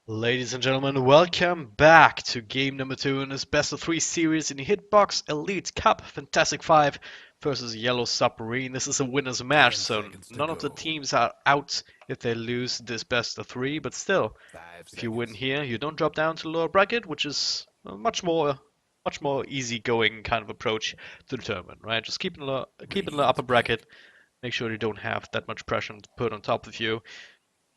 Ladies and gentlemen, welcome back to game number 2 in this best of 3 series in the Hitbox Elite Cup Fantastic 5 versus Yellow Submarine. This is a winner's match, 10 so seconds to none of the go. teams are out if they lose this best of 3, but still, 5 if you win seconds. here, you don't drop down to the lower bracket, which is a much more easygoing kind of approach to the tournament, right? Just keep it in the Radiance upper bracket, picked. make sure you don't have that much pressure put on top of you.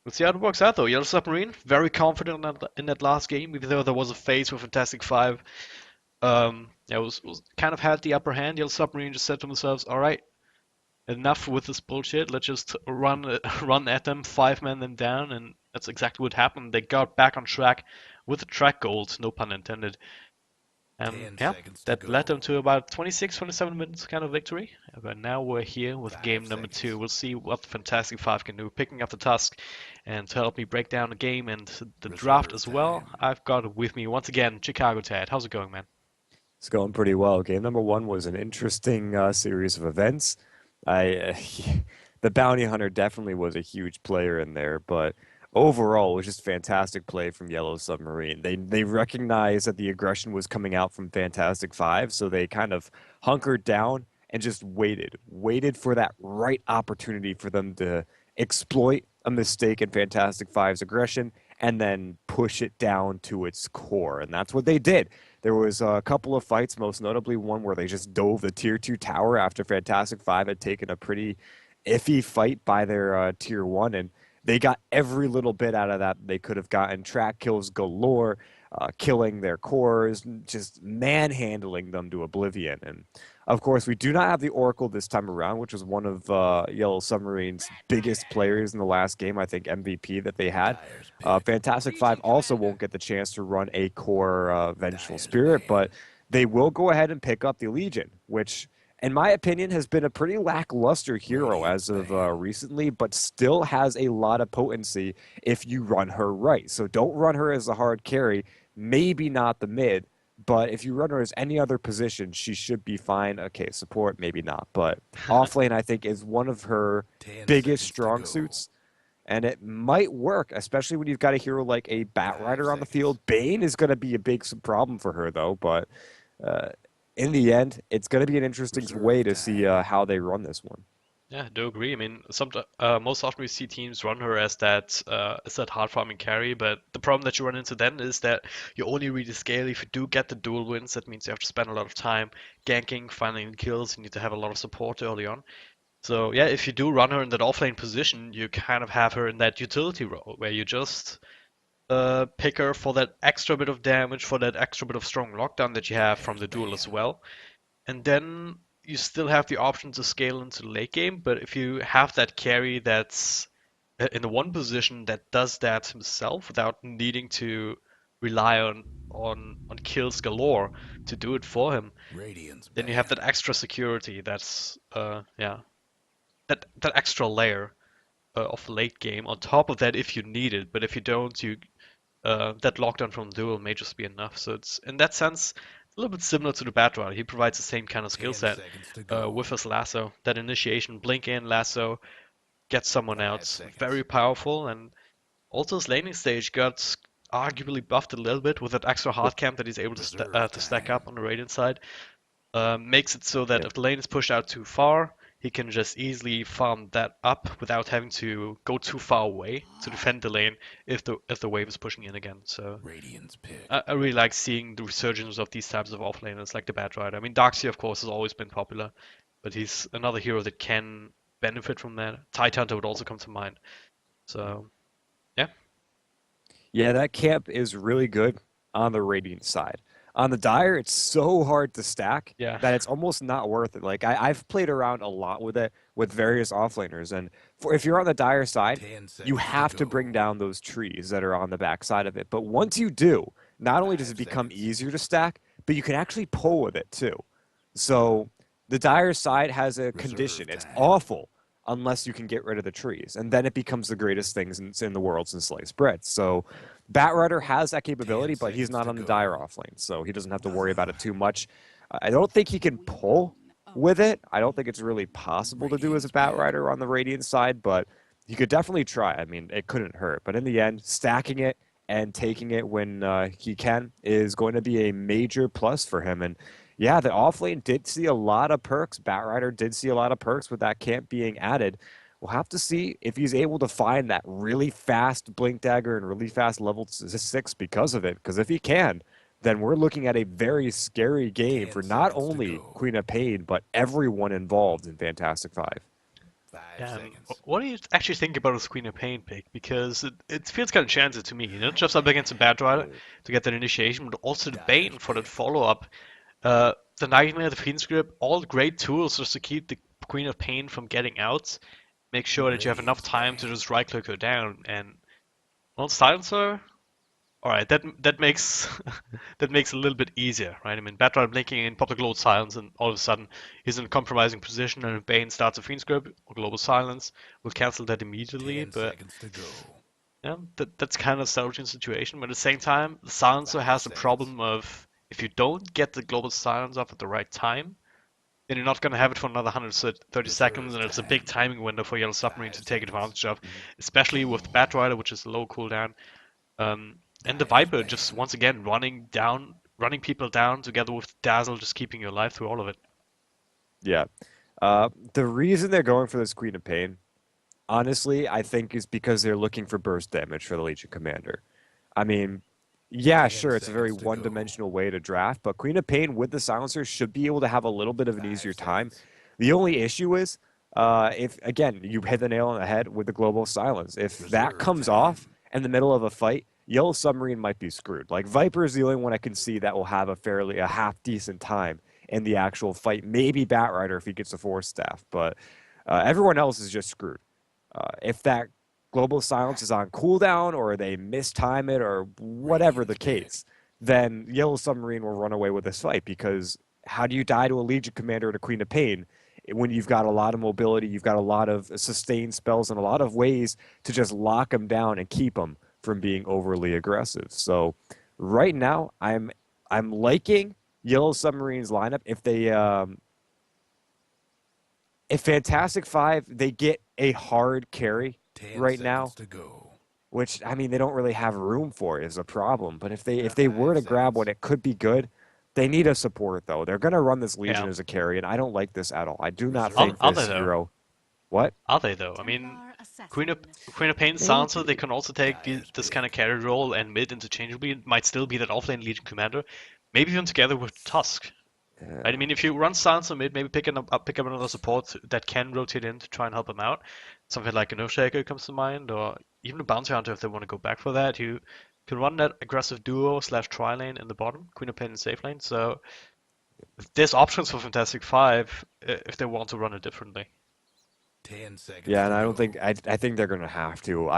Let's see how it works out though. Yellow Submarine, very confident in that last game, even though there was a phase with Fantastic Five. Yeah, was kind of had the upper hand. Yellow Submarine just said to themselves, "All right, enough with this bullshit. Let's just run run at them, five man them down," and that's exactly what happened. They got back on track with the track gold, no pun intended. 10 Yeah, seconds to that led them go. to about 26, 27 minutes kind of victory. But now we're here with 5 game number 2. seconds. We'll see what the Fantastic Five can do. Picking up the task and to help me break down the game and the draft Reserve as well, time. I've got with me once again Chicago Ted. How's it going, man? It's going pretty well. Game number one was an interesting series of events. I, the bounty hunter definitely was a huge player in there, but overall, it was just fantastic play from Yellow Submarine. They recognized that the aggression was coming out from Fantastic Five, so they kind of hunkered down and just waited for that right opportunity for them to exploit a mistake in Fantastic Five's aggression and then push it down to its core, and that's what they did. There was a couple of fights, most notably one where they just dove the tier 2 tower after Fantastic Five had taken a pretty iffy fight by their tier 1, and they got every little bit out of that they could have gotten. Track kills galore, killing their cores, just manhandling them to oblivion. And of course, we do not have the Oracle this time around, which was one of Yellow Submarine's biggest players in the last game, I think MVP that they had. Tires picked. Fantastic Five also won't get the chance to run a core Vengeful Tires Spirit, but banned. they will go ahead and pick up the Legion, which, in my opinion, has been a pretty lackluster hero Radiance as of banned. recently, but still has a lot of potency if you run her right. So don't run her as a hard carry, maybe not the mid, but if you run her as any other position, she should be fine. Okay, support, maybe not, but offlane, I think, is one of her 10 biggest seconds to strong go. suits, and it might work, especially when you've got a hero like a Five Batrider on the seconds. field. Bane is going to be a big problem for her, though, but uh, in the end, it's going to be an interesting way Reserve to see time. how they run this one. Yeah, I do agree. I mean, most often we see teams run her as that hard farming carry, but the problem that you run into then is that you only really scale if you do get the dual wins. That means you have to spend a lot of time ganking, finding kills. You need to have a lot of support early on. So yeah, if you do run her in that offlane position, you kind of have her in that utility role where you just pick her for that extra bit of damage, for that extra bit of strong lockdown that you have from Tires the duel as banned. well. And then you still have the option to scale into the late game, but if you have that carry that's in the one position that does that himself without needing to rely on kills galore to do it for him, Radiance then you have that banned. extra security. That's yeah, that extra layer of late game on top of that if you need it. But if you don't, you that lockdown from duel may just be enough. So it's in that sense a little bit similar to the Batroid. He provides the same kind of skill 10 set seconds to with go. his lasso. That initiation, blink in, lasso, get someone 5 out. Very seconds. powerful, and also his laning stage got arguably buffed a little bit with that extra hard camp that he's able Reserve to stack up time. on the Radiant side. Makes it so that Yep. if the lane is pushed out too far, he can just easily farm that up without having to go too far away to defend the lane if the wave is pushing in again. So Radiance I, picked. I really like seeing the resurgence of these types of offlaners like the Bat Rider. I mean, Darkseid of course has always been popular, but he's another hero that can benefit from that. Tidehunter would also come to mind. So yeah, Yeah, that camp is really good on the Radiant side. On the Dire, it's so hard to stack yeah, that it's almost not worth it. Like I've played around a lot with it with various offlaners, and if you're on the Dire side, 10 you seconds to have to bring go. down those trees that are on the back side of it. But once you do, not only does it 5 become seconds. easier to stack, but you can actually pull with it too. So the Dire side has a condition. Reserve It's time. awful unless you can get rid of the trees, and then it becomes the greatest things in the world since sliced bread. So Batrider has that 10 capability, but he's seconds not to on the Dire go. offlane, so he doesn't have to worry about it too much. I don't think he can pull with it. I don't think it's really possible to do as a Radiance picked. Batrider on the Radiant side, but he could definitely try. I mean, it couldn't hurt. But in the end, stacking it and taking it when he can is going to be a major plus for him. And yeah, the offlane did see a lot of perks. Batrider did see a lot of perks with that camp being added. We'll have to see if he's able to find that really fast Blink Dagger and really fast level 6 because of it. Because if he can, then we're looking at a very scary game for 10 not seconds to only go. Queen of Pain, but everyone involved in Fantastic Five. 5 seconds. What do you actually think about this Queen of Pain pick? Because it feels kind of chancy to me. Not just up against a Bad Rider to get that initiation, but also the Bane for that follow-up. The Nightmare, the Fiend's Grip, all great tools just to keep the Queen of Pain from getting out. Make sure that you have enough time to just right-click her down. And, well, Silencer, alright, that makes that makes it a little bit easier, right? I mean, Batrider blinking in public global silence, and all of a sudden he's in a compromising position, and if Bane starts a Fiend's Grip or global silence, we'll cancel that immediately. 10 But seconds to go. yeah, that's kind of a salvaging situation. But at the same time, the silencer 5 has the seconds. problem of if you don't get the global silence off at the right time, then you're not going to have it for another 130 seconds, and it's a big timing window for Yellow Submarine to 5 take seconds. advantage of, especially with the Batrider, which is a low cooldown. And the Viper just once again running people down together with Dazzle, just keeping you alive through all of it. Yeah. The reason they're going for this Queen of Pain, honestly, I think is because they're looking for burst damage for the Legion Commander. I mean, yeah, 10 sure, it's a very seconds to go. one-dimensional way to draft, but Queen of Pain with the silencer should be able to have a little bit of an 5 easier time. seconds. The only issue is, if again you hit the nail on the head with the global silence, if that Reserve comes time. off in the middle of a fight, Yellow Submarine might be screwed. Like Viper is the only one I can see that will have a half decent time in the actual fight. Maybe Batrider if he gets a Force Staff, but everyone else is just screwed. If that global silence is on cooldown or they mistime it or whatever the case, then Yellow Submarine will run away with this fight because how do you die to a Legion Commander and a Queen of Pain when you've got a lot of mobility, you've got a lot of sustained spells and a lot of ways to just lock them down and keep them from being overly aggressive. So right now, I'm liking Yellow Submarine's lineup. If Fantastic Five they get a hard carry 10 right seconds now, to go. which I mean they don't really have room for is a problem. But if they were 5 to grab one, seconds. it could be good. They need a support though. They're gonna run this Yeah. Legion as a carry, and I don't like this at all. I do not Reserve think Are they this though? hero. What? Are they though? I mean, Queen of Pain Silencer, they Maybe. can also take this kind of carry role and mid interchangeably. It might still be that offlane Legion Commander, maybe even together with Tusk. Right? I mean, if you run Silencer mid, maybe pick up another support that can rotate in to try and help him out. Something like an Earthshaker comes to mind, or even a Bounty Hunter if they want to go back for that. You can run that aggressive duo / tri lane in the bottom, Queen of Pain and safe lane. So there's options for Fantastic Five if they want to run it differently. 10 seconds. Yeah, and to I go. don't think I think they're gonna have to.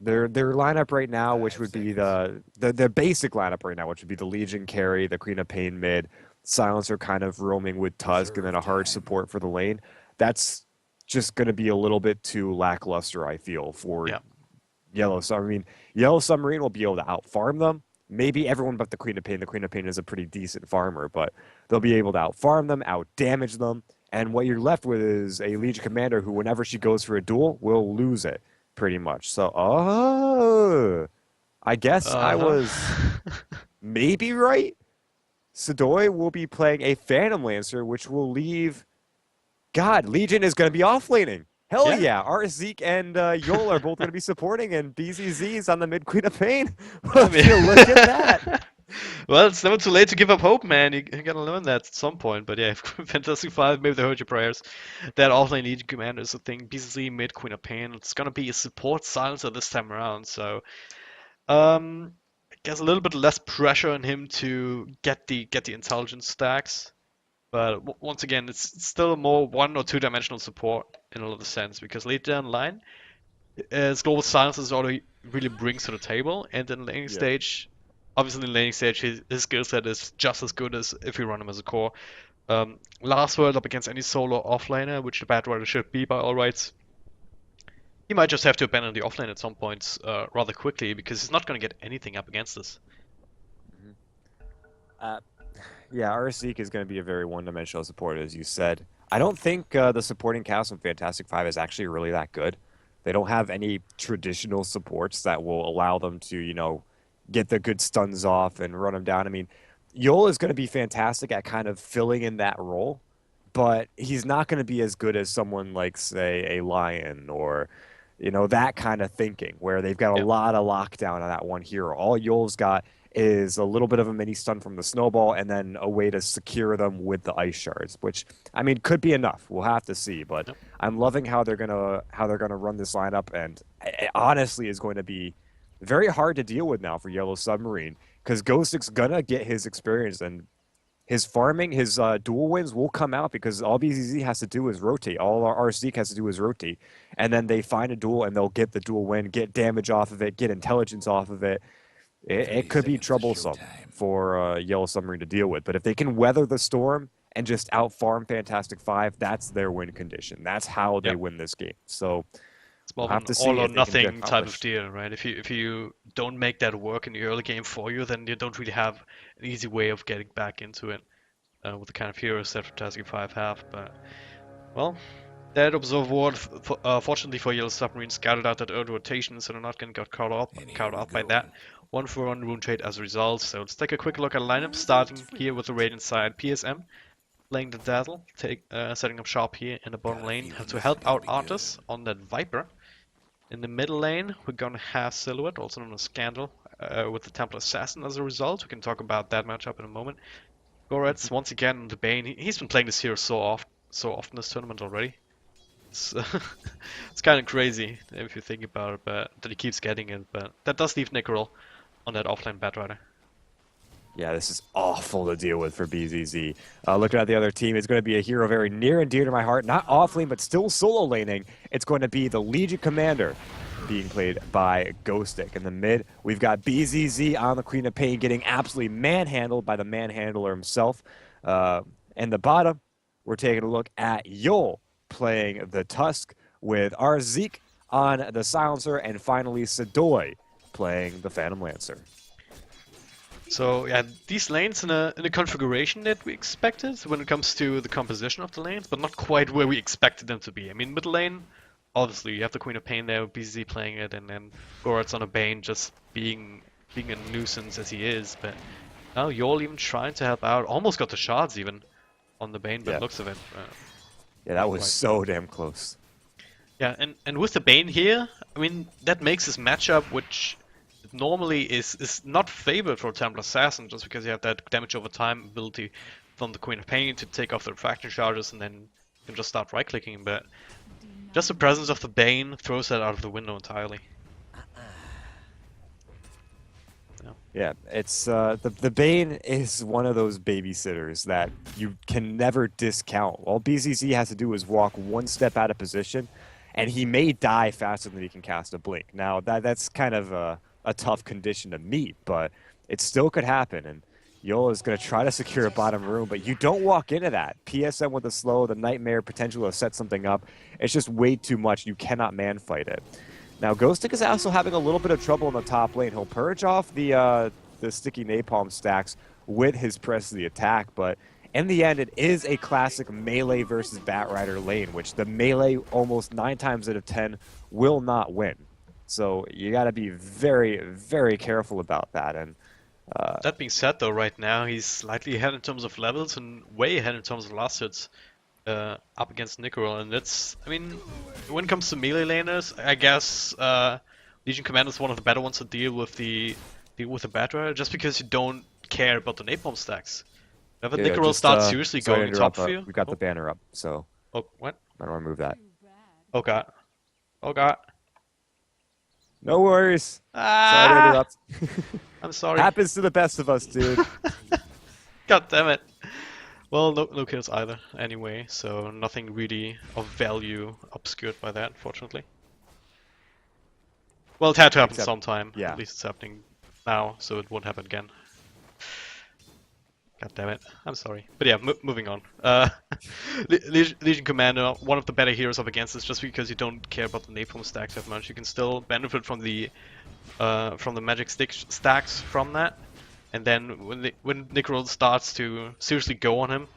Their lineup right now, which 5 would be seconds. the basic lineup right now, which would be the Legion carry, the Queen of Pain mid, Silencer kind of roaming with Tusk, and then a hard Reserve time. support for the lane. That's just gonna be a little bit too lackluster, I feel, for Yeah. Yellow Submarine. I mean, Yellow Submarine will be able to out farm them. Maybe everyone but the Queen of Pain. The Queen of Pain is a pretty decent farmer, but they'll be able to out farm them, out damage them, and what you're left with is a Legion Commander who, whenever she goes for a duel, will lose it pretty much. So, I guess I Uh-huh. was maybe right. Sadoy will be playing a Phantom Lancer, which will leave. God, Legion is going to be offlaning. Hell Yeah. yeah. Art Zeke and Yol are both going to be supporting, and BZZ's on the mid Queen of Pain. I Would you look at that? mean, well, it's never too late to give up hope, man. You gotta learn that at some point. But yeah, Fantastic Five, maybe they heard your prayers. That offlane Legion Commander is the thing. BCC mid Queen of Pain. It's gonna be a support silencer this time around. So, I guess a little bit less pressure on him to get the intelligence stacks. But once again, it's still a more one or two dimensional support in a lot of sense because later down the line, as global silence is all he really brings to the table, and in laning Yeah. stage, obviously in laning stage his skill set is just as good as if you run him as a core. Last word up against any solo offlaner, which the bad rider should be by all rights. He might just have to abandon the offlane at some points rather quickly because he's not going to get anything up against this. Uh, yeah, Arseek is going to be a very one-dimensional support, as you said. I don't think the supporting cast in Fantastic Five is actually really that good. They don't have any traditional supports that will allow them to, get the good stuns off and run them down. I mean, Yol is going to be fantastic at kind of filling in that role, but he's not going to be as good as someone like, say, a Lion or, that kind of thinking where they've got a Yeah. lot of lockdown on that one hero. All Yol's got is a little bit of a mini stun from the snowball and then a way to secure them with the ice shards, which I mean could be enough. We'll have to see, but Yep. I'm loving how they're gonna run this lineup, and it honestly is going to be very hard to deal with now for Yellow Submarine because Ghostic's gonna get his experience and his farming, his dual wins will come out because all BZZ has to do is rotate. All our Zeke has to do is rotate, and then they find a duel and they'll get the dual win, get damage off of it, get intelligence off of it. It 30 could be seconds to troublesome showtime. for Yellow Submarine to deal with, but if they can weather the storm and just out farm Fantastic Five, that's their win condition. That's how they Yep. win this game. So It's more we'll of have an to see all or if they can get nothing type of accomplished. deal, right? If you don't make that work in the early game for you, then you don't really have an easy way of getting back into it with the kind of heroes that Fantastic 5 have. But well, that Observer Ward, fortunately for Yellow Submarine, scouted out that early rotation, so they're not going to get And here caught we up by go. that. 1-for-1 rune trade as a result. So let's take a quick look at lineup, starting here with the Radiant side. PSM playing the Dazzle, setting up sharp here in the bottom Got a lane feeling to this help is gonna out be Artus on that Viper. In the middle lane, we're gonna have Silhouette, also known as Scandal, with the Templar Assassin as a result. We can talk about that matchup in a moment. Goretz, once again, on the Bane. He's been playing this hero so often this tournament already. It's, it's kind of crazy if you think about it, but that he keeps getting it. But that does leave Nickerel on that offlane Batrider. Yeah, this is awful to deal with for BZZ. Looking at the other team, it's going to be a hero very near and dear to my heart. Not off-lane, but still solo laning. It's going to be the Legion Commander being played by Ghostic. In the mid, we've got BZZ on the Queen of Pain getting absolutely manhandled by the manhandler himself. And the bottom, we're taking a look at Yol playing the Tusk with our Zeke on the Silencer, and finally Sadoy playing the Phantom Lancer. So yeah, these lanes in a configuration that we expected when it comes to the composition of the lanes, but not quite where we expected them to be. I mean, mid lane, obviously you have the Queen of Pain there with BZZ playing it, and then Goretz on a Bane just being a nuisance as he is. But now Yol even trying to help out, almost got the shards even on the Bane, but Yeah. looks of it. Yeah, that was Right. so damn close. Yeah, and with the Bane here, I mean, that makes this matchup, which normally is not favored for Templar Assassin, just because you have that damage over time ability from the Queen of Pain to take off the refraction charges, and then you can just start right-clicking, but just the presence of the Bane throws that out of the window entirely. Yeah, it's the Bane is one of those babysitters that you can never discount. All BZZ has to do is walk one step out of position, and he may die faster than he can cast a blink. Now that's kind of a tough condition to meet, but it still could happen. And Yola is going to try to secure a bottom room, but you don't walk into that. PSM with the slow, the Nightmare potential to set something up. It's just way too much. You cannot man fight it. Now, Ghostic is also having a little bit of trouble in the top lane. He'll purge off the sticky napalm stacks with his press of the attack, but in the end, it is a classic melee versus Batrider lane, which the melee almost 9 times out of 10 will not win. So you got to be very, very careful about that. And That being said, though, right now he's slightly ahead in terms of levels and way ahead in terms of last hits up against Nickerel, and that's, I mean, when it comes to melee laners, I guess Legion Commander is one of the better ones to deal with the Batrider, just because you don't care about the napalm stacks. If a Nickerel just, starts seriously sorry to going top interrupt, for you, we've got the banner up, so oh what? I don't want to move that. Oh god, oh god, No worries. Sorry to ah! interrupt. I'm sorry. Happens to the best of us, dude. God damn it. Well, no kills either, anyway, so nothing really of value obscured by that, fortunately. Well, it had to happen Except- sometime. yeah. At least it's happening now, so it won't happen again. God damn it. I'm sorry. But yeah, moving on. Legion Commander, one of the better heroes up against this, just because you don't care about the napalm stacks that much. You can still benefit from the magic stacks from that. And then when Nickerel starts to seriously go on him,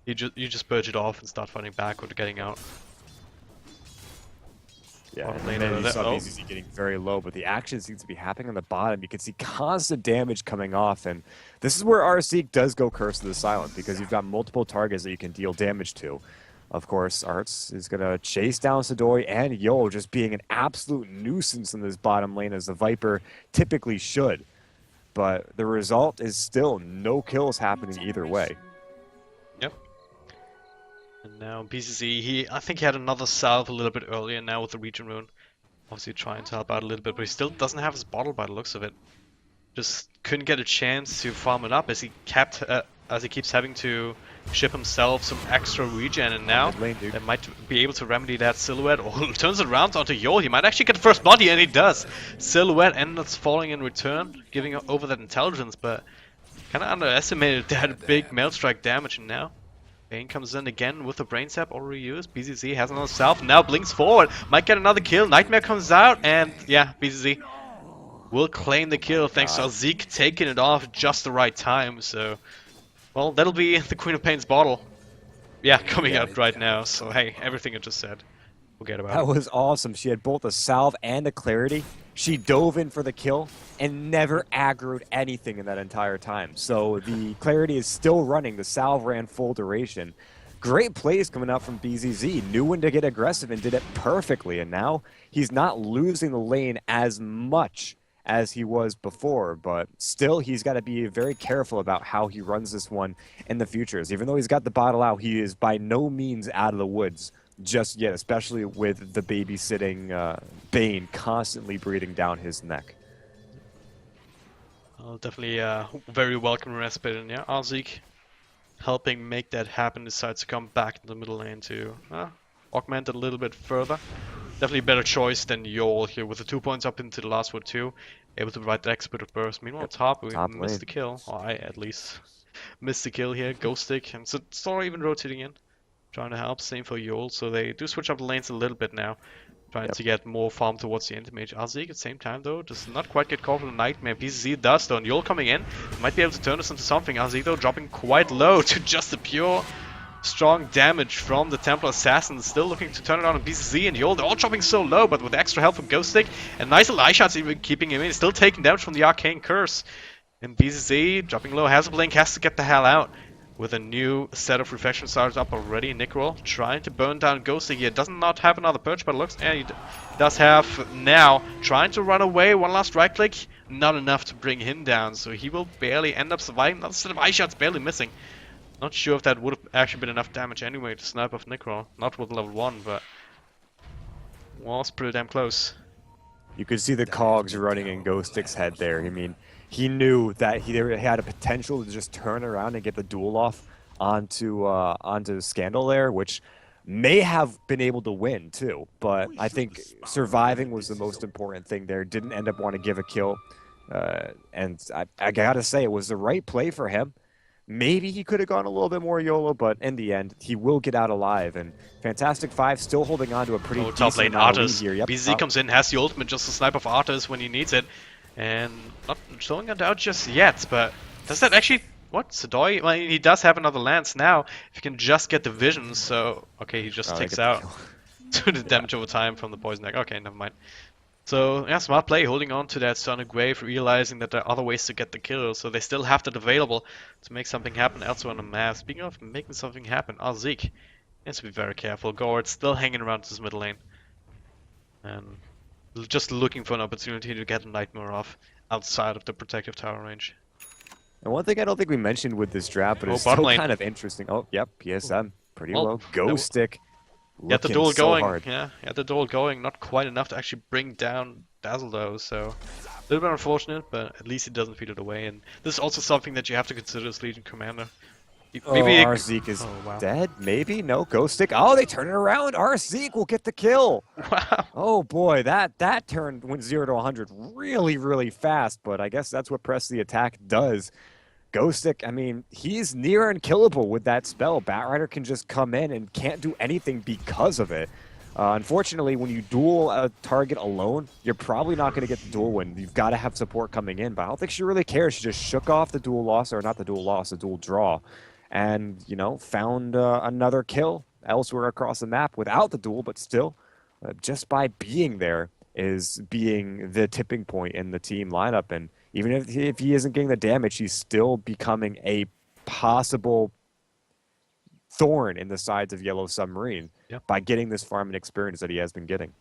you just purge it off and start fighting back or getting out. Yeah, bottom and lane then over you there. saw Oh, BZZ getting very low, but the action seems to be happening on the bottom. You can see constant damage coming off, and this is where Arseek does go Curse of the Silent, because you've got multiple targets that you can deal damage to. Of course, Arts is going to chase down Sadoi and Yo, just being an absolute nuisance in this bottom lane, as the Viper typically should. But the result is still no kills happening either way. yep. And now BCC, I think he had another salve a little bit earlier now with the Regen Rune. Obviously trying to help out a little bit, but he still doesn't have his bottle by the looks of it. Just couldn't get a chance to farm it up as he keeps having to ship himself some extra regen, and now Mid lane, dude. they might be able to remedy that Silhouette. Or turns it around onto Yol. He might actually get the first body, and he does. Silhouette ends up falling in return, giving over that intelligence, but kind of underestimated that big Mail Strike damage, and now Bane comes in again with the Brain Sap already used. BZZ has another self, now blinks forward, might get another kill. Nightmare comes out, and yeah, BZZ will claim the kill thanks to Zeke taking it off just the right time. So, well, that'll be the Queen of Pain's bottle. Yeah, coming out right now. So, hey, everything I just said, forget about That it. was awesome. She had both a salve and a clarity. She dove in for the kill and never aggroed anything in that entire time. So the clarity is still running. The salve ran full duration. Great plays coming out from BZZ. Knew when to get aggressive and did it perfectly. And now he's not losing the lane as much as he was before, but still he's got to be very careful about how he runs this one in the futures. Even though he's got the bottle out, he is by no means out of the woods just yet, especially with the babysitting Bane constantly breathing down his neck. Definitely very welcome respite, and yeah, Arzik helping make that happen, decides to come back in the middle lane to augment it a little bit further. Definitely a better choice than Yol here with the 2 points up into the last one too. Able to provide the expert burst. Meanwhile, top, we top missed lane. the kill. Or I at least missed the kill here. Ghost Stick, and so Sora even rotating in. Trying to help, same for Yol. So they do switch up the lanes a little bit now. Trying to get more farm towards the end mage. Arzik at the same time though, does not quite get caught in the Nightmare. BZZ does though, and Yol coming in. Might be able to turn this into something. Arzik though dropping quite low to just the pure strong damage from the Templar Assassin, still looking to turn it on BCZ and Yol. They're all dropping so low, but with extra help from Ghost Stick and nice little eye shots even keeping him in. Still taking damage from the Arcane Curse. And BCZ dropping low, has a blink, has to get the hell out. With a new set of reflection stars up already, Nickrol trying to burn down Ghost Stick here. Does not have another perch, but it looks, he does have now. Trying to run away, one last right click, not enough to bring him down, so he will barely end up surviving. Another set of eye shots barely missing. Not sure if that would have actually been enough damage anyway to snipe off Nickrol. Not with level 1, but was pretty damn close. You could see the cogs running in Ghost Stick's head there. I mean, he knew that he had a potential to just turn around and get the duel off onto Scandal there, which may have been able to win too. But I think surviving was the most important thing there. Didn't end up wanting to give a kill. And I gotta say, it was the right play for him. Maybe he could have gone a little bit more YOLO, but in the end, he will get out alive. And Fantastic Five still holding on to a pretty top lane decent amount of lead Artis. here. Yep, BZ comes in, has the ultimate just to snipe off Artis when he needs it. And not showing it out just yet, but does that actually... What? Sadoi? Well, he does have another lance now. If he can just get the vision, so... Okay, he just takes out to the damage over time from the poison egg. Okay, never mind. So, yeah, smart play, holding on to that Sonic Wave, realizing that there are other ways to get the kill, so they still have that available to make something happen elsewhere on the map. Speaking of making something happen, Zeke has to be very careful. Gord still hanging around this mid lane. And just looking for an opportunity to get a Nightmare off outside of the protective tower range. And one thing I don't think we mentioned with this draft, but it's bottom still lane. kind of interesting. Oh, yep, PSM, pretty Well, low. Ghost Stick. Get the looking duel so going, hard. yeah, the duel going, not quite enough to actually bring down Dazzle though, so a little bit unfortunate, but at least he doesn't feed it away, and this is also something that you have to consider as Legion Commander. Maybe Arzeek is dead, maybe? No, Ghost Stick. Oh, they turn it around. Arzeek will get the kill. Wow. Oh boy, that turn went 0 to 100 really, really fast, but I guess that's what Press the Attack does. Ghost Stick, I mean, he's near unkillable with that spell. Batrider can just come in and can't do anything because of it. Unfortunately, when you duel a target alone, you're probably not going to get the duel win. You've got to have support coming in, but I don't think she really cares. She just shook off the duel loss, or not the duel loss, the duel draw, and, you know, found another kill elsewhere across the map without the duel, but still just by being there is being the tipping point in the team lineup. And even if he isn't getting the damage, he's still becoming a possible thorn in the sides of Yellow Submarine Yeah. by getting this farming experience that he has been getting.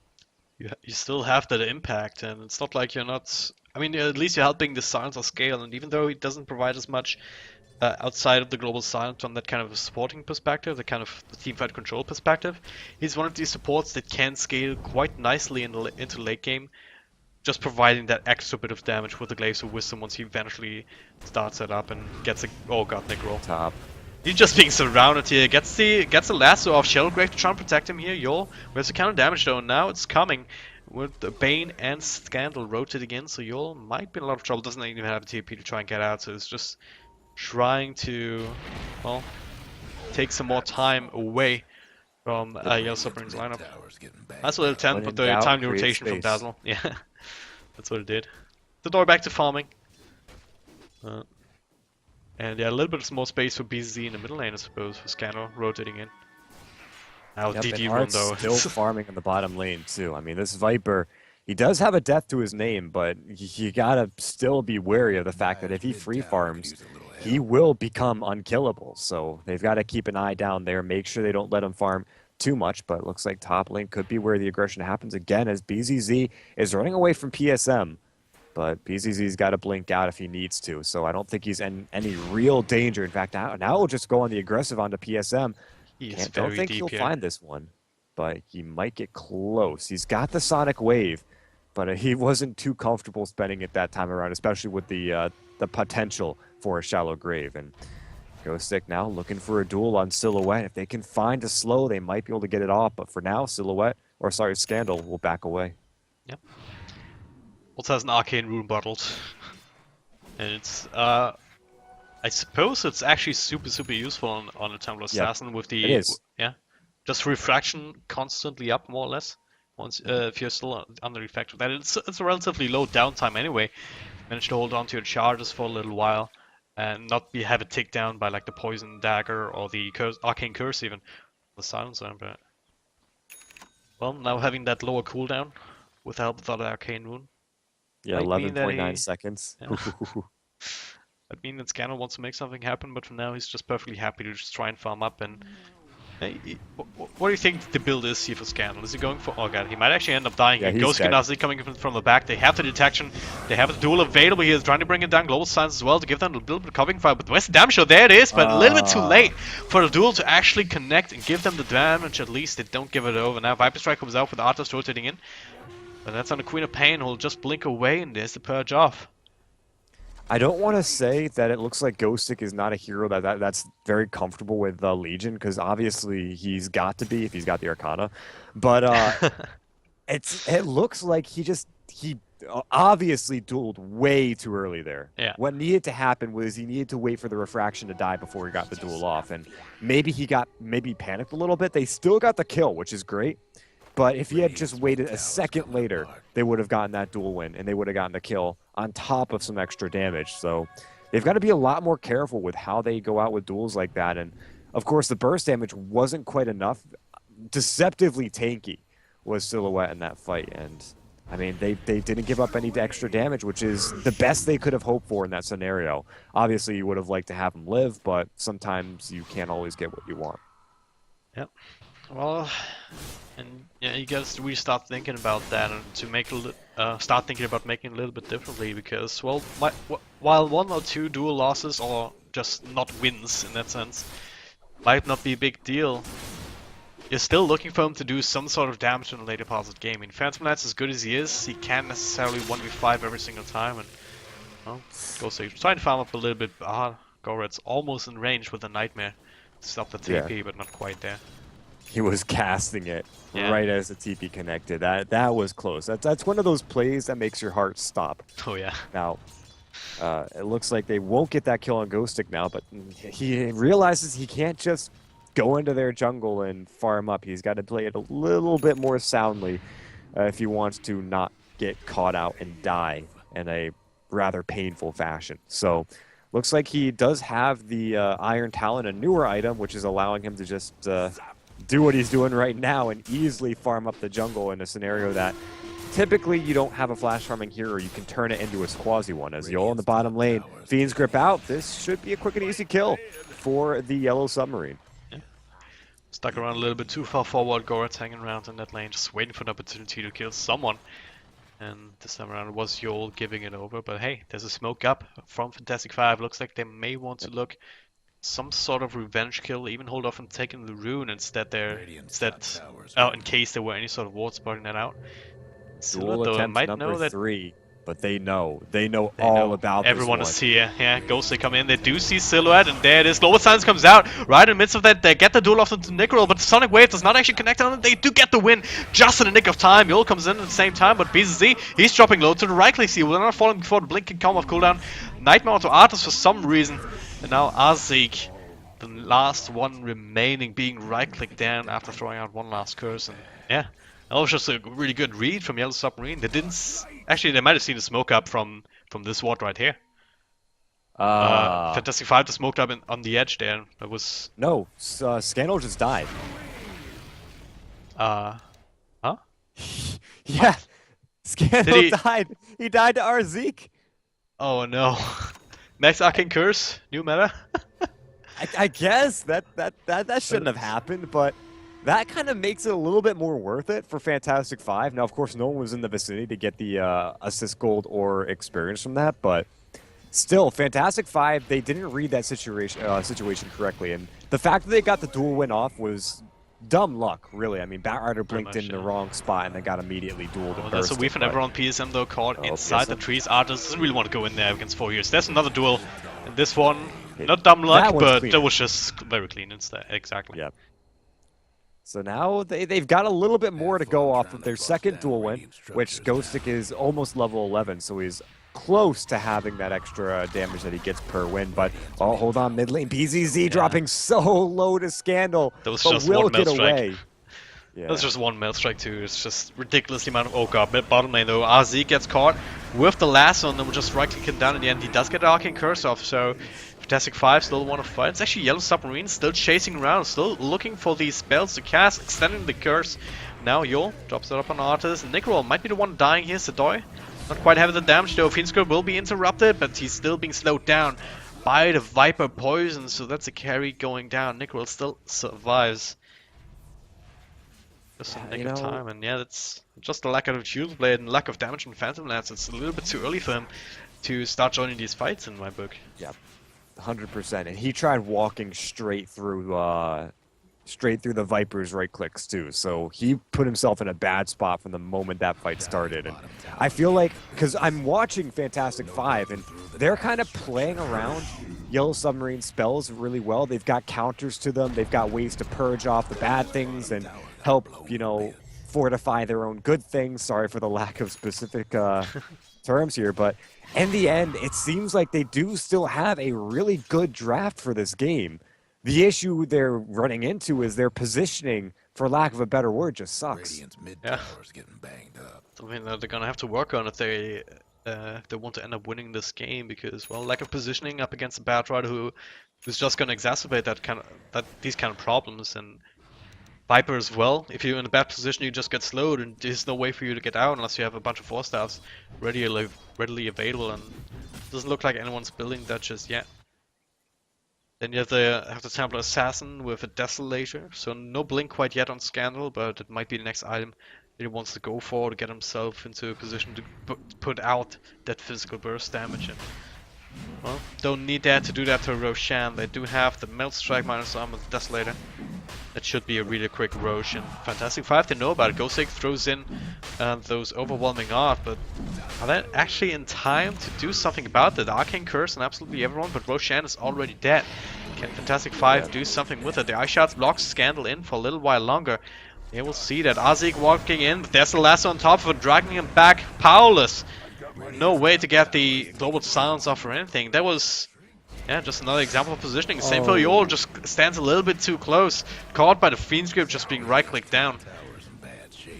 You still have that impact, and it's not like you're not. I mean, at least you're helping the silencer scale, and even though it doesn't provide as much outside of the global silence on that kind of a supporting perspective, the kind of the teamfight control perspective, he's one of these supports that can scale quite nicely into late game, just providing that extra bit of damage with the Glaives of Wisdom once he eventually starts it up and gets a oh god, Nick roll. Top. He's just being surrounded here. Gets the lasso off Shellgrave to try and protect him here. Yol, where's the counter damage though? Now it's coming with the Bane and Scandal rotating in, so Yol might be in a lot of trouble. Doesn't even have a TP to try and get out, so it's just trying to, well, take some more time away from Yellow Submarine's lineup. That's what it'll tend, but the time rotation from Dazzle. Yeah, that's what it did. The door back to farming. And yeah, a little bit more space for BZZ in the middle lane, I suppose, for Scandal rotating in. Now DD run though. Still farming in the bottom lane too. I mean, this Viper, he does have a death to his name, but you gotta still be wary of the fact that if he free farms, he will become unkillable. So they've got to keep an eye down there, make sure they don't let him farm too much. But it looks like top lane could be where the aggression happens again as BZZ is running away from PSM. But BZZ's got to blink out if he needs to, so I don't think he's in any real danger. In fact, now he'll just go on the aggressive onto PSM. Don't think he'll find this one, but he might get close. He's got the Sonic Wave, but he wasn't too comfortable spending it that time around, especially with the potential for a shallow grave. And Ghostic now looking for a duel on Silhouette. If they can find a slow, they might be able to get it off, but for now, Scandal will back away. Yep. Also has an arcane rune bottled, and it's I suppose it's actually super useful on a Templar Assassin with the just refraction constantly up more or less. Once if you're still under effect of that, it's a relatively low downtime anyway. Manage to hold on to your charges for a little while and not have it ticked down by like the poison dagger or the arcane curse even the silencer. But well, now having that lower cooldown with the help of the arcane rune. Yeah, 11.9 seconds. Yeah. I mean that Scandal wants to make something happen, but for now he's just perfectly happy to just try and farm up. And what do you think the build is here for Scandal? Is he going for? Oh god, he might actually end up dying. Yeah, Ghost Genasi coming from the back. They have the detection. They have the duel available. He is trying to bring it down Global Silence as well to give them a little bit of covering fire. But where's the damage? Oh, there it is, but a little bit too late for the duel to actually connect and give them the damage. At least they don't give it over. Now Viper Strike comes out with Arthas rotating in. But that's on the Queen of Pain, who'll just blink away, and there's the purge off. I don't want to say that it looks like Ghostic is not a hero that's very comfortable with Legion, because obviously he's got to be if he's got the Arcana. But it looks like he obviously dueled way too early there. Yeah. What needed to happen was he needed to wait for the refraction to die before he got the duel off, and maybe he panicked a little bit. They still got the kill, which is great. But if he had just waited a second later, they would have gotten that duel win, and they would have gotten the kill on top of some extra damage. So they've got to be a lot more careful with how they go out with duels like that. And, of course, the burst damage wasn't quite enough. Deceptively tanky was Silhouette in that fight. And, I mean, they didn't give up any extra damage, which is the best they could have hoped for in that scenario. Obviously, you would have liked to have him live, but sometimes you can't always get what you want. Yep. Well, and yeah, you guys really start thinking about that and to start thinking about making it a little bit differently, because well, while one or two dual losses or just not wins in that sense might not be a big deal, you're still looking for him to do some sort of damage in the later parts of the game. I mean, Phantom Knight's as good as he is, he can't necessarily 1v5 every single time, and well, Ghostic trying to farm up a little bit. Goret's almost in range with a Nightmare to stop the TP, but not quite there. He was casting it right as the TP connected. That was close. That's one of those plays that makes your heart stop. Oh yeah. Now, it looks like they won't get that kill on Ghostic now, but he realizes he can't just go into their jungle and farm up. He's got to play it a little bit more soundly if he wants to not get caught out and die in a rather painful fashion. So, looks like he does have the Iron Talon, a newer item, which is allowing him to just do what he's doing right now and easily farm up the jungle in a scenario that typically you don't have a flash farming hero. You can turn it into a Squazy one. As Yol in the bottom lane, Fiend's Grip out. This should be a quick and easy kill for the yellow Submarine. Yeah. Stuck around a little bit too far forward. Goret's hanging around in that lane, just waiting for an opportunity to kill someone. And this time around it was Yol giving it over. But hey, there's a smoke up from Fantastic Five. Looks like they may want to look some sort of revenge kill, even hold off on taking the rune instead there. In case there were any sort of wards blocking that out. Duel attempt might number know that 3, but they know all about everyone this is here. Yeah, Ghost, they come in, they do see Silhouette, and there it is. Global Silence comes out right in the midst of that. They get the duel off into Nickerel, but Sonic Wave does not actually connect on it. They do get the win just in the nick of time. Yol comes in at the same time, but BZZ, he's dropping low to the right click. See, will not falling before the blink can come off cooldown. Nightmare to Arthas for some reason, and now Azik, the last one remaining, being right clicked down after throwing out one last curse. And yeah, that was just a really good read from Yellow Submarine. They didn't actually. They might have seen the smoke up from this ward right here. Fantastic Five just smoked up on the edge there. That was no. Scandal just died. Huh? Yeah, Scandal died. He died to our Zeke. Oh no. Next Arcane Curse, new meta. I guess that shouldn't have happened, but that kind of makes it a little bit more worth it for Fantastic Five. Now, of course, no one was in the vicinity to get the assist gold or experience from that, but still, Fantastic Five, they didn't read that situation correctly, and the fact that they got the dual win off was dumb luck, really. I mean, Batrider blinked in the wrong spot and they got immediately dueled and There's a weave and everyone on PSM though caught inside the trees. Arthas doesn't really want to go in there against 4 years. There's another duel. And this one, not dumb luck, but that was just very clean instead. Exactly. Yeah. So now they've got a little bit more to go off of their second dual win, which Ghostic is almost level 11, so he's close to having that extra damage that he gets per win. But oh, hold on, mid lane, BZZ dropping so low to Scandal, that was but just will one get Mail Strike. away. Yeah. That's just one Mail Strike too. It's just ridiculously amount of. Oh god, mid bottom lane though. RZ gets caught with the lasso and then we'll just right click him down in the end. He does get Arcane Curse off, so Fantastic Five still want to fight. It's actually Yellow Submarine still chasing around, still looking for these spells to cast, extending the curse. Now Yol drops it up on Arthas, and Nickerel might be the one dying here. Sadoy not quite having the damage though. Fiend's will be interrupted, but he's still being slowed down by the Viper poison, so that's a carry going down. Nickerel still survives. Just a nick of time, and yeah, that's just the lack of Shield Blade and lack of damage on Phantom Lance. It's a little bit too early for him to start joining these fights in my book. Yeah, 100%. And he tried walking straight through the Viper's right clicks too. So he put himself in a bad spot from the moment that fight started. And I feel like, because I'm watching Fantastic Five, and they're kind of playing around Yellow Submarine spells really well. They've got counters to them. They've got ways to purge off the bad things and help, fortify their own good things. Sorry for the lack of specific terms here, but in the end, it seems like they do still have a really good draft for this game. The issue they're running into is their positioning, for lack of a better word, just sucks. Yeah. Getting banged up. I mean, they're gonna have to work on if they want to end up winning this game, because, well, lack of positioning up against a Batrider who's just gonna exacerbate these kind of problems. And Viper as well. If you're in a bad position, you just get slowed, and there's no way for you to get out unless you have a bunch of 4-stars readily available. And it doesn't look like anyone's building that just yet. Then you have the Templar Assassin with a Desolator, so no blink quite yet on Scandal, but it might be the next item that he wants to go for to get himself into a position to put out that physical burst damage. And, well, don't need that to do that to Roshan. They do have the Melt Strike minus armor Desolator. That should be a really quick Roche, and Fantastic Five, they know about it. Ghostic throws in those overwhelming art, but are they actually in time to do something about it? Arcane Curse and absolutely everyone, but Roshan is already dead. Can Fantastic Five do something with it? The Ice Shots blocks Scandal in for a little while longer. They will see that Azik walking in, but there's the lasso on top of it, dragging him back powerless. No way to get the Global Silence off or anything. That was... yeah, just another example of positioning. Same for Yol, just stands a little bit too close. Caught by the Fiend's Grip, just being right-clicked down.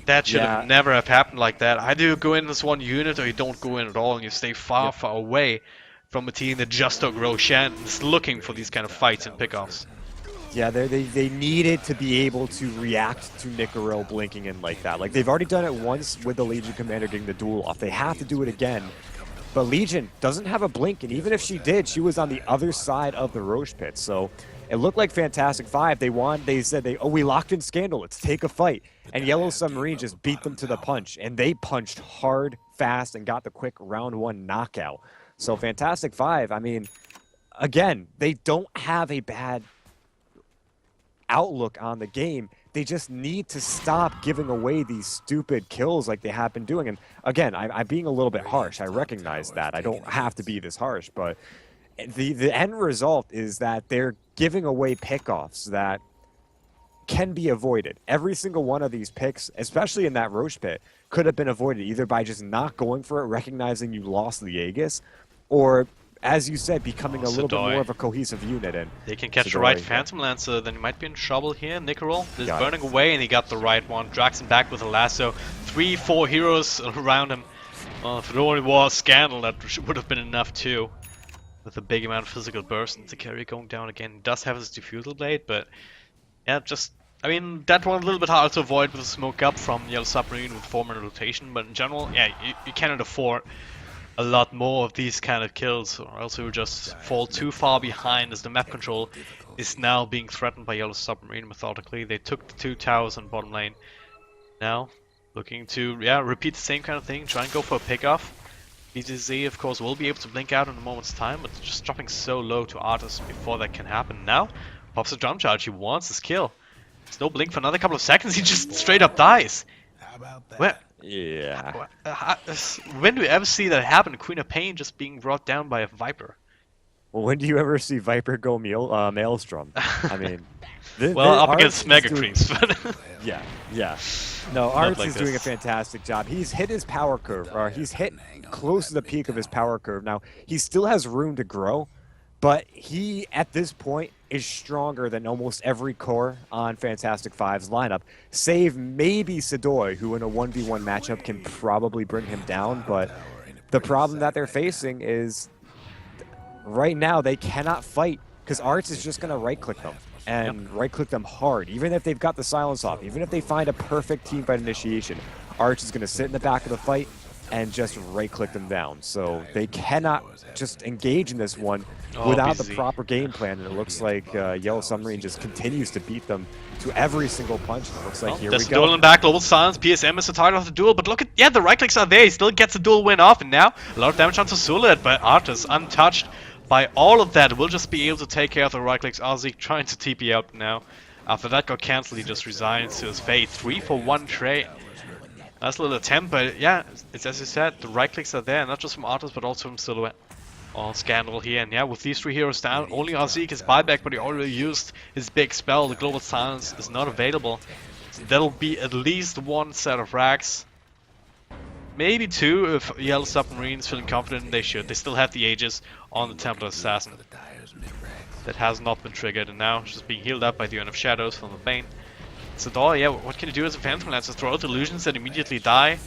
That should have never have happened like that. Either you go in as one unit or you don't go in at all and you stay far, far away from a team that just took Roshan and is looking for these kind of fights and pickoffs. Yeah, they needed to be able to react to Nicorel blinking in like that. Like, they've already done it once with the Legion Commander getting the duel off. They have to do it again. But Legion doesn't have a blink, and even if she did, she was on the other side of the Roche pit. So it looked like Fantastic Five. They said, we locked in Scandal. Let's take a fight. And Yellow Submarine just beat them to the punch. And they punched hard, fast, and got the quick round 1 knockout. So Fantastic Five, I mean, again, they don't have a bad outlook on the game. They just need to stop giving away these stupid kills like they have been doing. And again, I'm being a little bit harsh. I recognize that. I don't have to be this harsh, but the end result is that they're giving away pickoffs that can be avoided. Every single one of these picks, especially in that Roche pit, could have been avoided either by just not going for it, recognizing you lost the Aegis, or, as you said, becoming a little bit more of a cohesive unit. And they can catch the right Phantom Lancer, then he might be in trouble here. Nicorel is burning away, and he got the right one. Drags him back with a lasso. 3-4 heroes around him. Well, if it only was Scandal, that would have been enough too. With a big amount of physical burst, and the carry going down again. He does have his Diffusal Blade, but yeah, I mean, that one a little bit hard to avoid with the smoke up from Yellow Submarine with 4-minute rotation, but in general, yeah, you cannot afford a lot more of these kind of kills, or else you will just fall too far behind, as the map control is now being threatened by Yellow Submarine methodically. They took the 2 towers on bottom lane. Now, looking to, repeat the same kind of thing, try and go for a pickoff. BTZ, of course, will be able to blink out in a moment's time, but just dropping so low to Arthas before that can happen. Now, pops a jump charge, he wants his kill. There's no blink for another couple of seconds, he just straight up dies. How about that? Where? yeah. When do we ever see that happen? Queen of Pain just being brought down by a Viper. Well, when do you ever see Viper go Maelstrom? I mean, well, up Arts against Mega is doing- Creeps, but Yeah, yeah. No, Arts like is doing a this. fantastic job. He's hit his power curve, or he's hit close to the peak of his power curve. Now, he still has room to grow, but he, at this point, is stronger than almost every core on Fantastic Five's lineup, save maybe Sedoy, who in a 1v1 matchup can probably bring him down. But the problem that they're facing is right now they cannot fight, because Arts is just going to right-click them. And right-click them hard, even if they've got the silence off, even if they find a perfect teamfight initiation. Arch is going to sit in the back of the fight and just right-click them down. So they cannot just engage in this one without the proper game plan. And it looks like Yellow Submarine just continues to beat them to every single punch. It looks like here we go. Duel in back, global silence, PSM is the target of the duel, but look at, the right clicks are there, he still gets the duel win off, and now a lot of damage onto Sulit, but Arthas untouched by all of that. Will just be able to take care of the right clicks. Arzik trying to TP out now. After that got cancelled, he just resigns to his fate. 3-for-1 trade. Nice little attempt, but yeah, it's as you said, the right clicks are there, not just from Arthas, but also from Silhouette. On Scandal here, and yeah, with these 3 heroes down, only Arzik is buyback, but he already used his big spell. The global silence is not available. So that'll be at least 1 set of racks. Maybe 2 if Yellow Submarine is feeling confident, and they should. They still have the Aegis on the Templar Assassin. That has not been triggered, and now just being healed up by the Urn of Shadows from the Bane. Sador, yeah, what can you do as a Phantom Lancer? Throw out illusions that immediately die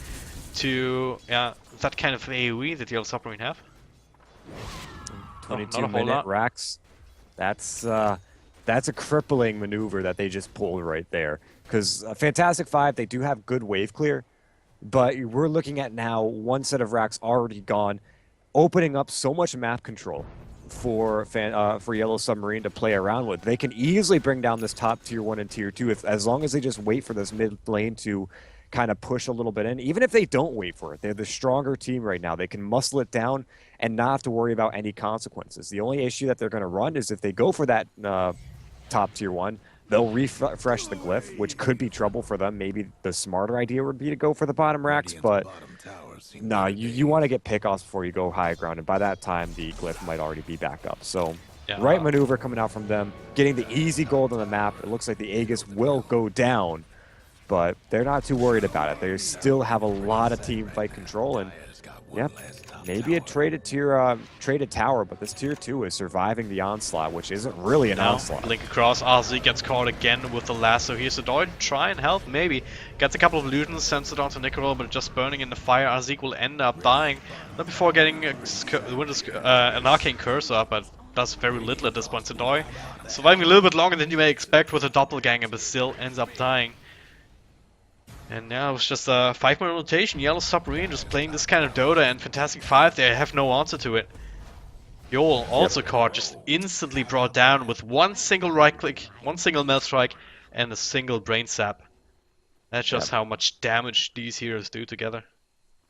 to that kind of AoE that Yellow Submarine have? 22-minute racks. That's a crippling maneuver that they just pulled right there. Because Fantastic Five, they do have good wave clear, but we're looking at now 1 set of racks already gone, opening up so much map control for Yellow Submarine to play around with. They can easily bring down this top tier 1 and tier 2 as long as they just wait for this mid lane to kind of push a little bit in. Even if they don't wait for it, they're the stronger team right now. They can muscle it down and not have to worry about any consequences. The only issue that they're going to run is if they go for that top tier 1, they'll refresh the glyph, which could be trouble for them. Maybe the smarter idea would be to go for the bottom racks, but no, you want to get pickoffs before you go high ground, and by that time the glyph might already be back up. So right maneuver coming out from them, getting the easy gold on the map. It looks like the Aegis will go down, but they're not too worried about it. They still have a lot of team fight control, and yep, maybe a traded tower, but this tier 2 is surviving the onslaught, which isn't really an onslaught. Link across, RZ gets caught again with the lasso here. Sador try and help, maybe. Gets a couple of illusions, sends it onto Nicorel, but just burning in the fire. RZ will end up dying. Not before getting an arcane curse up, but does very little at this point. Sadoi surviving a little bit longer than you may expect with a doppelganger, but still ends up dying. And now it's just a 5-minute rotation. Yellow Submarine just playing this kind of Dota, and Fantastic Five, they have no answer to it. Yol also caught, just instantly brought down with one single right click, one single melt strike, and a single brain sap. That's just how much damage these heroes do together.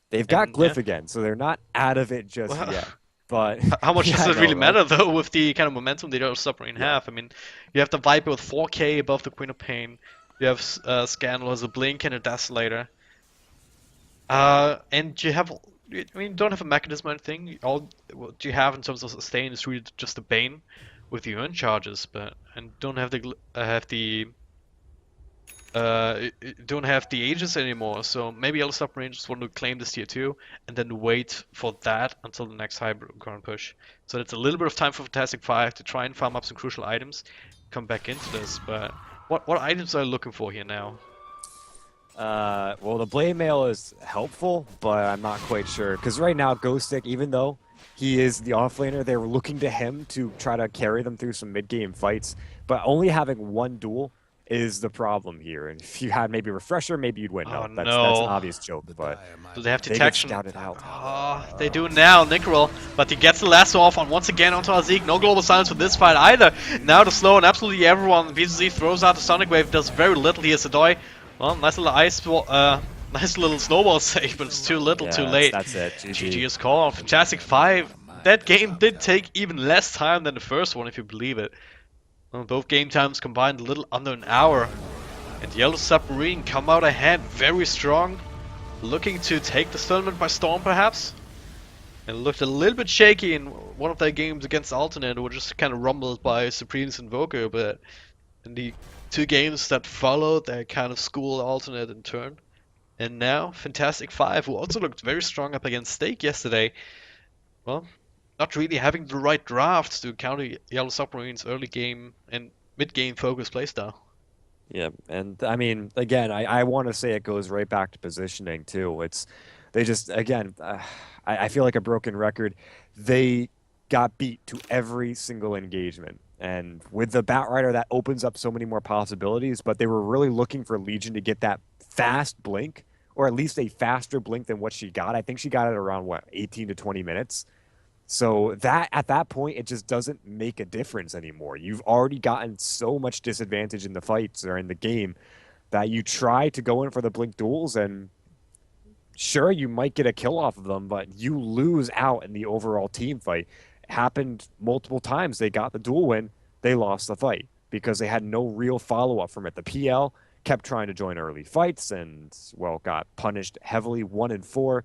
They've got Glyph again, so they're not out of it just yet. But how much does it really right? matter though with the kind of momentum they don't Submarine have? I mean, you have the Viper with 4k above the Queen of Pain. You have Scandal as a Blink and a Desolator. And you have, I mean, you don't have a mechanism or anything. All what you have in terms of sustain is really just a Bane with the urn charges, but and don't have the don't have the Aegis anymore. So maybe Yellow Submarine just want to claim this tier 2 and then wait for that until the next high ground push. So that's a little bit of time for Fantastic Five to try and farm up some crucial items, come back into this. But what items are you looking for here now? Well, the Blade Mail is helpful, but I'm not quite sure. Because right now, Ghostic, even though he is the offlaner, they were looking to him to try to carry them through some mid-game fights. But only having one duel is the problem here. And if you had maybe Refresher, maybe you'd win. Oh, no, that's an obvious joke, but do they have they get detection? scouted out. Oh, they do now, Nickerel, but he gets the lasso off on once again onto Azik. No global silence for this fight either. Now to slow and absolutely everyone. VZZ throws out the Sonic Wave, does very little here. Sadoi, well, nice little nice little snowball save, but it's too little, too late. That's it. GG is called. Fantastic Five. That game did take even less time than the first one, if you believe it. Well, both game times combined a little under an hour. And Yellow Submarine come out ahead very strong. Looking to take the tournament by storm, perhaps. And looked a little bit shaky in one of their games against Alternate, were just kind of rumbled by Supreme's Invoker, but in the 2 games that followed, they kind of schooled Alternate in turn. And now, Fantastic Five, who also looked very strong up against Stake yesterday, well, not really having the right draft to counter Yellow Submarine's early game and mid-game focused playstyle. Yeah, and I mean, again, I want to say it goes right back to positioning too. They just, again, I feel like a broken record. They got beat to every single engagement. And with the Batrider, that opens up so many more possibilities, but they were really looking for Legion to get that fast blink, or at least a faster blink than what she got. I think she got it around, what, 18 to 20 minutes? So that at that point, it just doesn't make a difference anymore. You've already gotten so much disadvantage in the fights or in the game that you try to go in for the blink duels, and sure, you might get a kill off of them, but you lose out in the overall team fight. It happened multiple times. They got the duel win, they lost the fight because they had no real follow-up from it. The PL kept trying to join early fights and, well, got punished heavily 1-4.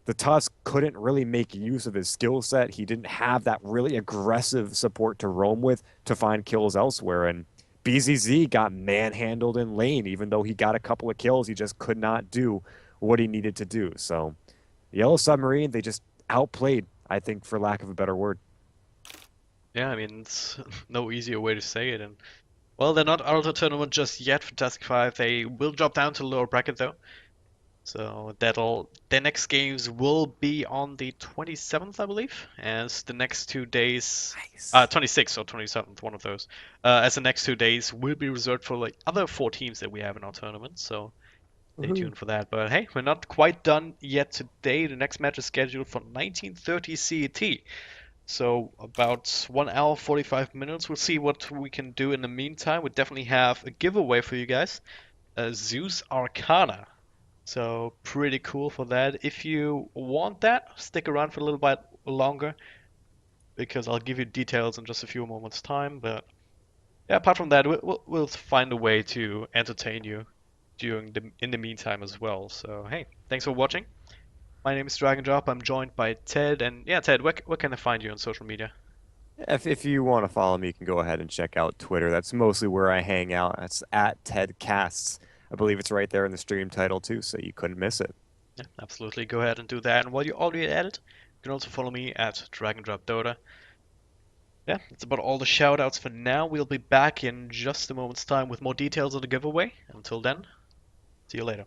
The Tusk couldn't really make use of his skill set. He didn't have that really aggressive support to roam with to find kills elsewhere. And BZZ got manhandled in lane. Even though he got a couple of kills, he just could not do what he needed to do. So Yellow Submarine, they just outplayed, I think, for lack of a better word. Yeah, I mean, it's no easier way to say it. And well, they're not out of the tournament just yet, Fantastic Five. They will drop down to the lower bracket, though. So their next games will be on the 27th, I believe, as the next 2 days, Nice. 26th or 27th, one of those, as the next 2 days will be reserved for like other 4 teams that we have in our tournament. So stay tuned for that. But hey, we're not quite done yet today. The next match is scheduled for 19:30 CET. So about 1 hour 45 minutes. We'll see what we can do in the meantime. We definitely have a giveaway for you guys, Zeus Arcana. So pretty cool for that. If you want that, stick around for a little bit longer, because I'll give you details in just a few moments time. But yeah, apart from that, we'll find a way to entertain you in the meantime as well. So hey, thanks for watching. My name is Dragon Drop. I'm joined by Ted, and yeah, Ted, where can I find you on social media? If you want to follow me, you can go ahead and check out Twitter. That's mostly where I hang out. That's at TedCasts. I believe it's right there in the stream title too, so you couldn't miss it. Yeah, absolutely. Go ahead and do that. And while you're already at it, you can also follow me at Dragon Drop Dota. Yeah, that's about all the shoutouts for now. We'll be back in just a moment's time with more details of the giveaway. Until then, see you later.